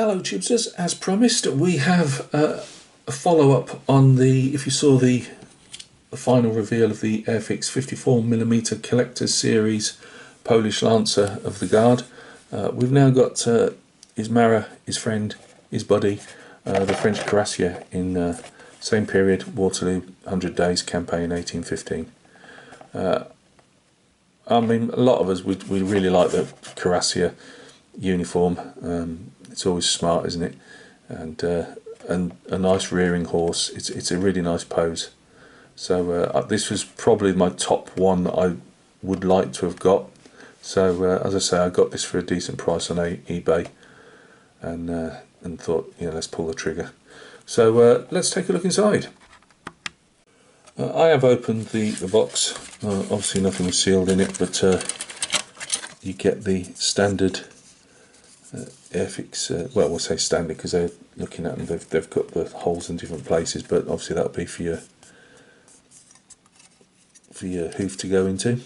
Hello Tubesters, as promised we have a follow-up on the, if you saw the final reveal of the Airfix 54mm Collector's Series Polish Lancer of the Guard. We've now got his Mara, his friend, his buddy, the French Cuirassier in same period, Waterloo, 100 Days campaign 1815. I mean, a lot of us, we really like the Cuirassier uniform. It's always smart, isn't it? And a nice rearing horse. It's a really nice pose. So this was probably my top one that I would like to have got. So as I say, I got this for a decent price on eBay, and thought, you know, let's pull the trigger. So let's take a look inside. I have opened the box. Obviously nothing was sealed in it, but you get the standard Airfix, well, we'll say standard because they're looking at them, they've got the holes in different places, but obviously that'll be for your hoof to go into.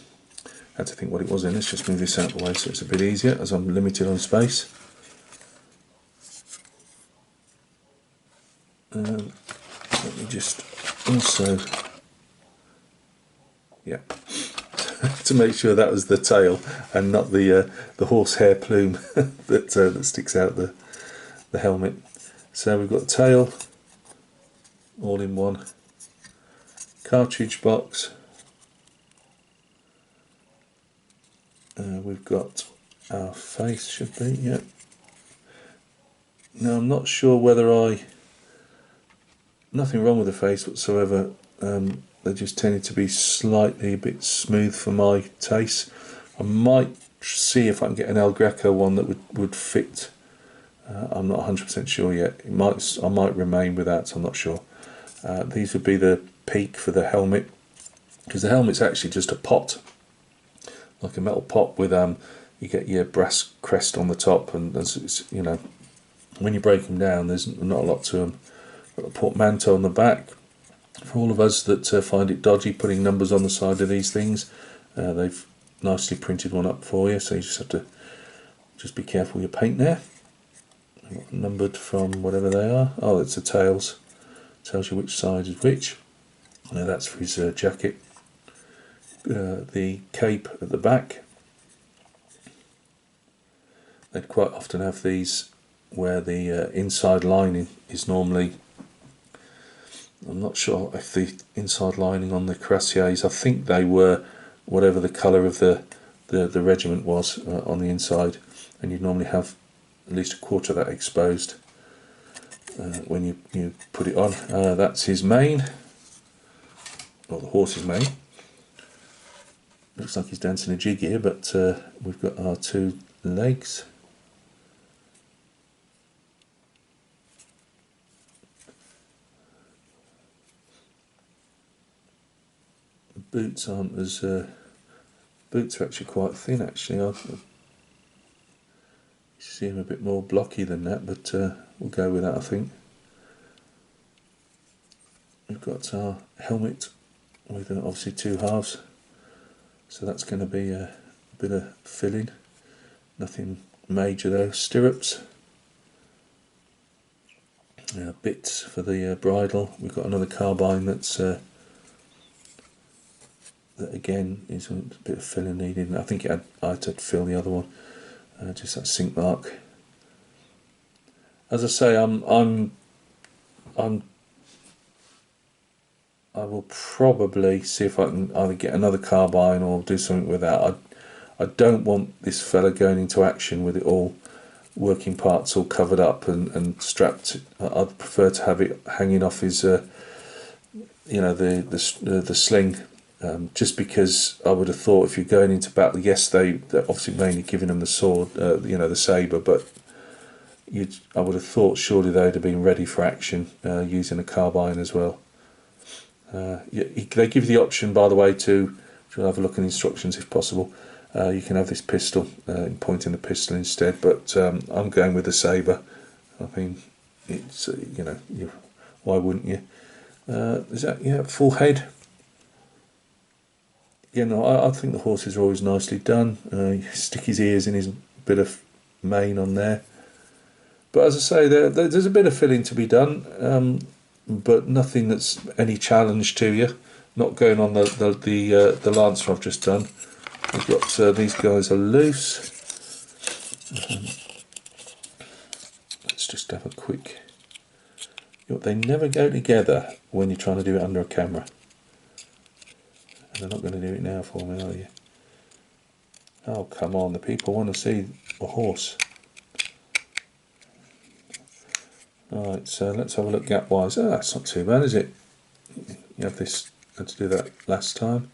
I had to think what it was in. Let's just move this out of the way so it's a bit easier as I'm limited on space. Let me just also, yeah, to make sure that was the tail and not the horsehair plume that sticks out the helmet. So we've got the tail all in one, cartridge box, we've got our face, should be, yeah. Now I'm not sure whether nothing wrong with the face whatsoever, they just tended to be slightly a bit smooth for my taste. I might see if I can get an El Greco one that would fit. I'm not 100% sure yet. I might remain with that, I'm not sure. These would be the peak for the helmet, because the helmet's actually just a pot, like a metal pot with you get your brass crest on the top, and it's, you know, when you break them down, there's not a lot to them. Got a portmanteau on the back. For all of us that find it dodgy putting numbers on the side of these things, they've nicely printed one up for you, so you just have to be careful with your paint there. Numbered from whatever they are. Oh, it's the tails. Tells you which side is which. Now that's for his jacket. The cape at the back. They'd quite often have these where the inside lining is normally, I'm not sure if the inside lining on the Cuirassiers, I think they were whatever the colour of the regiment was on the inside, and you'd normally have at least a quarter of that exposed when you put it on. That's his mane, or the horse's mane. Looks like he's dancing a jig here, but we've got our two legs. Boots aren't as boots are actually quite thin. Actually, I see him a bit more blocky than that, but we'll go with that, I think. We've got our helmet with obviously two halves, so that's going to be a bit of filling. Nothing major though. Stirrups, bits for the bridle. We've got another carbine that's. That again is a bit of filling needed. I think I had to fill the other one, just that sink mark. As I say, I will probably see if I can either get another carbine or do something with that. I don't want this fella going into action with it all working parts all covered up and strapped. I'd prefer to have it hanging off his, you know, the sling. Just because I would have thought if you're going into battle, yes, they're obviously mainly giving them the sword, you know, the sabre, but I would have thought surely they'd have been ready for action using a carbine as well. They give you the option, by the way, to have a look at the instructions if possible. You can have this pistol, pointing the pistol instead, but I'm going with the sabre. I mean, it's you know, why wouldn't you? Is that, yeah, full head? You know, I think the horses are always nicely done. You stick his ears in his bit of mane on there. But as I say, there's a bit of filling to be done, but nothing that's any challenge to you. Not going on the Lancer I've just done. We've got these guys are loose. Let's just have a quick. They never go together when you're trying to do it under a camera. And they're not going to do it now for me, are you? Oh, come on, the people want to see a horse. Alright, so let's have a look gap wise. Oh, that's not too bad, is it? You have this, had to do that last time.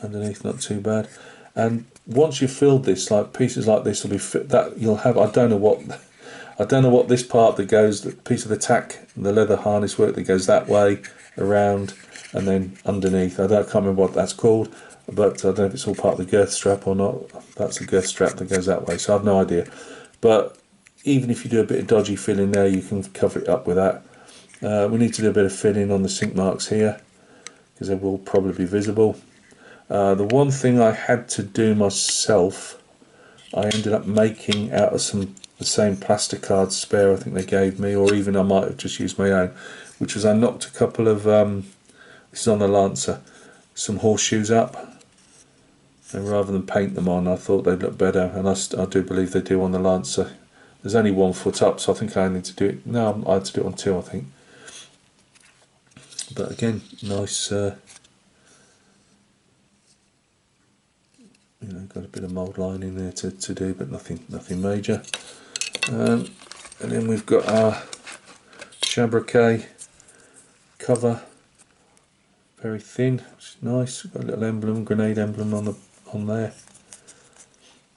Underneath, not too bad. And once you've filled this, like pieces like this will be fit, that you'll have, I don't know what this part that goes, the piece of the tack, the leather harness work that goes that way, around, and then underneath. I can't remember what that's called, but I don't know if it's all part of the girth strap or not. That's the girth strap that goes that way, so I've no idea. But even if you do a bit of dodgy filling there, you can cover it up with that. We need to do a bit of filling on the sink marks here, because they will probably be visible. The one thing I had to do myself, I ended up making out of the same plasticard spare I think they gave me, or even I might have just used my own, which was I knocked a couple of, this is on the Lancer, some horseshoes up, and rather than paint them on, I thought they'd look better, and I do believe they do on the Lancer. There's only 1 foot up, so I think I need to do it, no, I had to do it on 2 I think. But again, nice, got a bit of mould line in there to do, but nothing major. And then we've got our Chabriquet cover, very thin, which is nice. Got a little emblem, grenade emblem on there.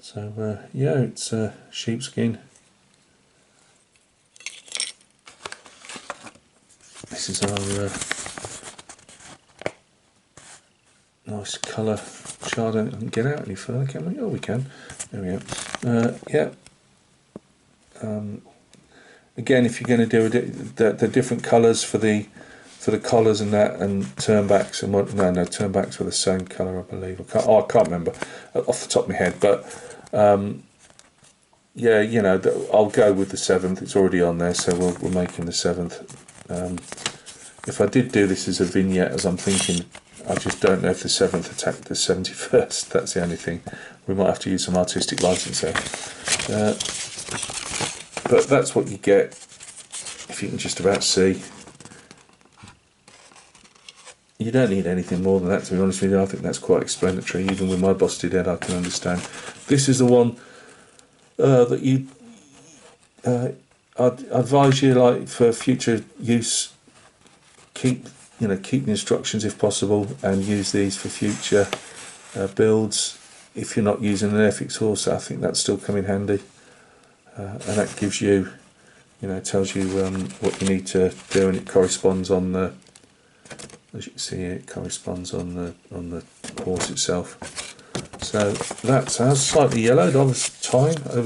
So yeah, it's sheepskin. This is our nice colour chart. I can get out any further, can we? Oh, we can. There we go. Yeah. Again, if you're going to do the different colours for the collars and that, and turnbacks and what? No, turnbacks were the same colour, I believe. I can't remember off the top of my head, but yeah, I'll go with the 7th. It's already on there, so we're making the 7th. If I did do this as a vignette, as I'm thinking, I just don't know if the 7th attacked the 71st. That's the only thing. We might have to use some artistic license there. But that's what you get, if you can just about see. You don't need anything more than that, to be honest with you. I think that's quite explanatory. Even with my busted head, I can understand. This is the one that you... I'd advise you, like, for future use, keep the instructions if possible, and use these for future builds. If you're not using an Airfix horse, I think that's still come in handy, and that gives you, tells you what you need to do, and it corresponds on the, as you can see here, it corresponds on the horse itself. So that's ours, slightly yellowed over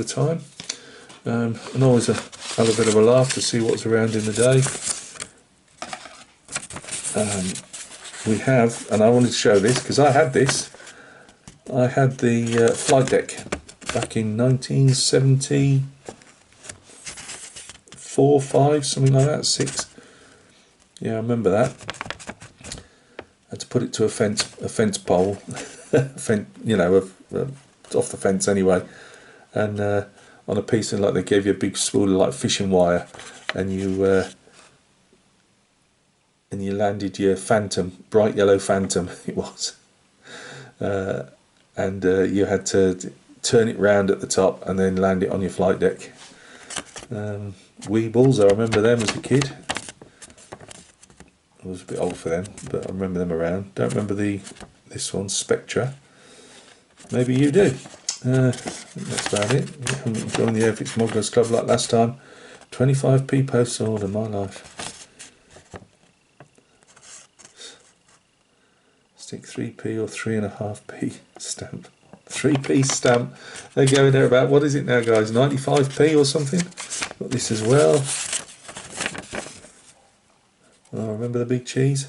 time, and always have a bit of a laugh to see what's around in the day. We have, and I wanted to show this because I had this. I had the flight deck back in 1974, 5, something like that, 6. Yeah, I remember that. I had to put it to a fence pole, off the fence anyway, and on a piece of, like, they gave you a big spool of like fishing wire, and you landed your Phantom, bright yellow Phantom it was, and you had to turn it round at the top and then land it on your flight deck. Weebles, I remember them as a kid. I was a bit old for them, but I remember them around. Don't remember this one, Spectra. Maybe you do. I think that's about it. I'm enjoying the Airfix Modellers Club like last time. 25p post order, my life. Stick 3p or 3.5p stamp. 3p stamp. They're going there about, what is it now, guys? 95p or something? Got this as well. Oh, remember the big cheese?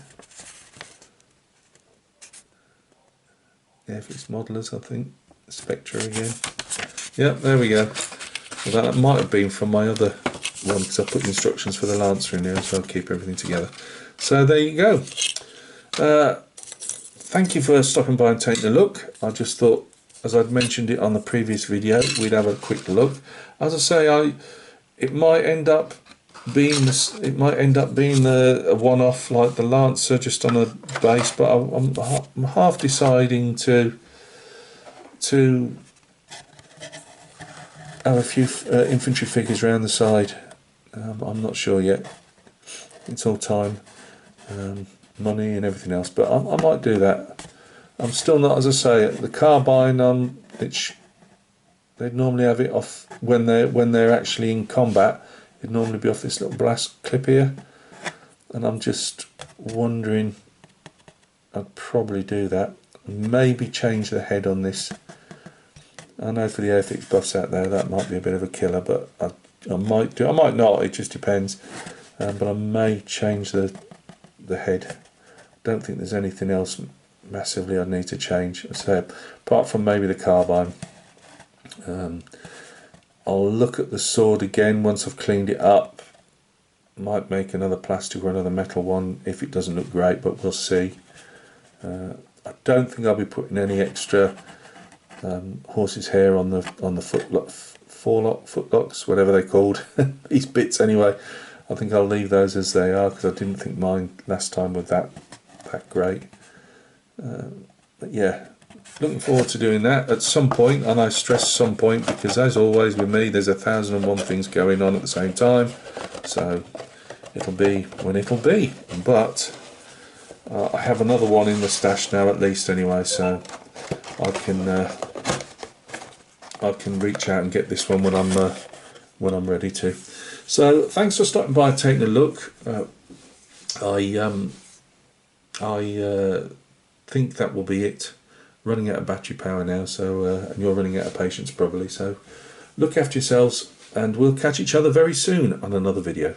Airfix Modellers, I think. Spectre again. Yep, there we go. Well, that might have been from my other one because I put the instructions for the Lancer in there, so I'll keep everything together. So there you go. Thank you for stopping by and taking a look. I just thought, as I'd mentioned it on the previous video, we'd have a quick look. As I say, it might end up being a one-off like the Lancer, just on a base, but I'm half deciding to have a few infantry figures around the side. I'm not sure yet. It's all time, money and everything else, but I might do that. I'm still not, as I say, the carbine. They'd normally have it off when they're actually in combat. It'd normally be off this little blast clip here, and I'm just wondering. I'd probably do that. Maybe change the head on this. I know for the Airfix buffs out there, that might be a bit of a killer, but I might do. I might not. It just depends. But I may change the head. Don't think there's anything else massively I need to change. So apart from maybe the carbine, I'll look at the sword again once I've cleaned it up. Might make another plastic or another metal one if it doesn't look great, but we'll see. I don't think I'll be putting any extra horse's hair on the footlocks, whatever they're called. These bits anyway. I think I'll leave those as they are because I didn't think mine last time were that great. But yeah, looking forward to doing that at some point, and I stress some point because, as always with me, there's 1001 things going on at the same time, so it'll be when it'll be. But I have another one in the stash now, at least anyway, so I can reach out and get this one when I'm ready to. So thanks for stopping by and taking a look. I think that will be it. Running out of battery power now, so and you're running out of patience probably, so look after yourselves, and we'll catch each other very soon on another video.